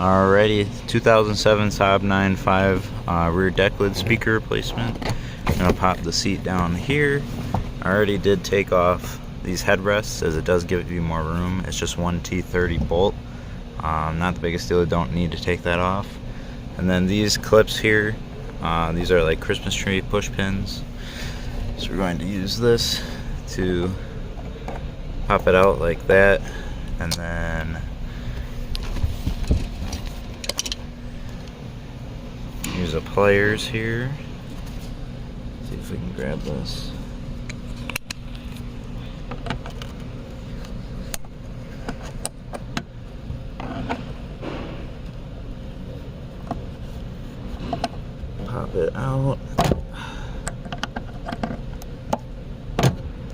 Alrighty, 2007 Saab 9.5 rear deck lid speaker replacement. I'm gonna pop the seat down here. I already did take off these headrests as it does give you more room. It's just one T30 bolt. Not the biggest deal, don't need to take that off. And then these clips here, these are like Christmas tree push pins. So we're going to use this to pop it out like that, and then use the pliers here. See if we can grab this. Pop it out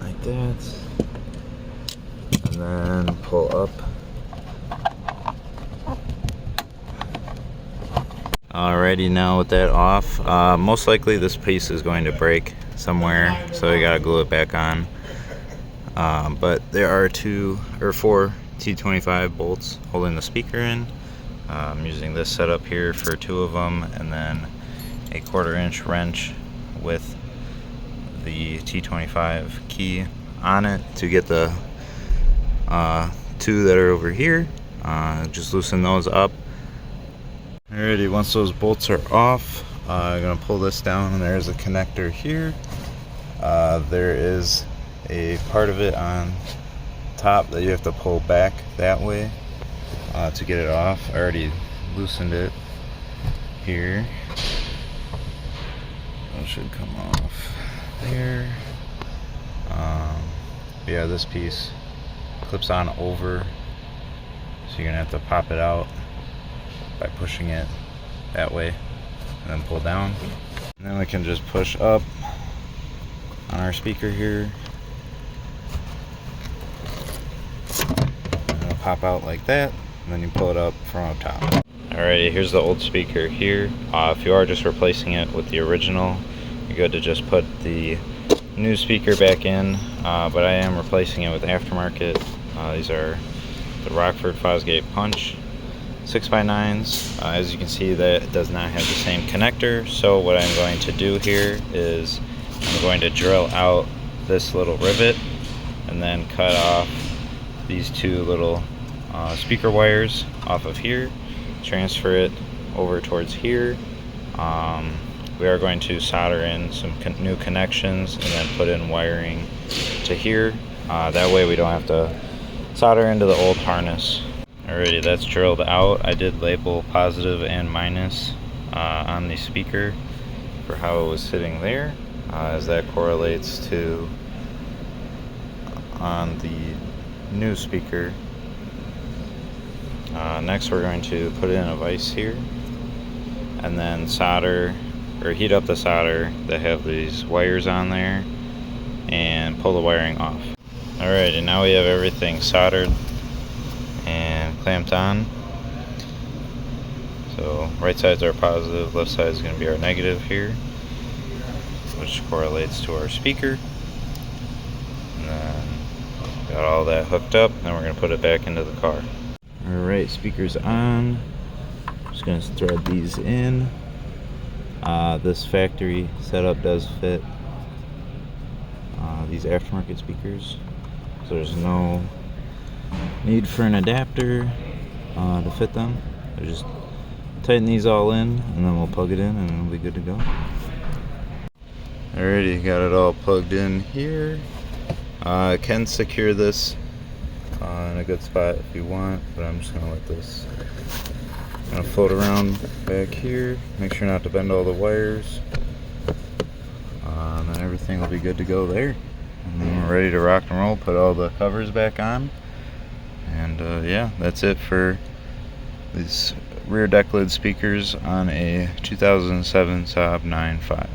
like that, and then pull up. Alrighty, now with that off, most likely this piece is going to break somewhere, so we gotta glue it back on. But there are 4 T25 bolts holding the speaker in. I'm using this setup here for 2 of them, and then a 1/4 inch wrench with the T25 key on it to get the 2 that are over here. Just loosen those up. Alrighty, once those bolts are off, I'm going to pull this down, and there's a connector here. There is a part of it on top that you have to pull back that way to get it off. I already loosened it here. It should come off there. Yeah, this piece clips on over, so you're going to have to pop it out by pushing it that way and then pull down. And then we can just push up on our speaker here, and it'll pop out like that, and then you pull it up from up top. Alrighty, here's the old speaker here. If you are just replacing it with the original, you're good to just put the new speaker back in, but I am replacing it with aftermarket. These are the RockFord Fosgate punch 6x9s. As you can see, that does not have the same connector, so what I'm going to do here is I'm going to drill out this little rivet and then cut off these 2 little speaker wires off of here, transfer it over towards here. We are going to solder in some new connections and then put in wiring to here. That way we don't have to solder into the old harness. Alrighty, that's drilled out. I did label positive and minus on the speaker for how it was sitting there, as that correlates to on the new speaker. Next we're going to put in a vise here and then solder or heat up the solder that have these wires on there and pull the wiring off. Alright, and now we have everything soldered and clamped on. So right side's our positive, left side is going to be our negative here, which correlates to our speaker. And then got all that hooked up, and then we're going to put it back into the car. Alright, speaker's on. Just going to thread these in. This factory setup does fit these aftermarket speakers, so there's no need for an adapter to fit them. So just tighten these all in, and then we'll plug it in, and it'll be good to go. Alrighty, got it all plugged in here. I can secure this in a good spot if you want, but I'm just gonna let this float around back here. Make sure not to bend all the wires, and then everything will be good to go there. And then we're ready to rock and roll. Put all the covers back on, and yeah, that's it for these rear deck lid speakers on a 2007 Saab 9.5.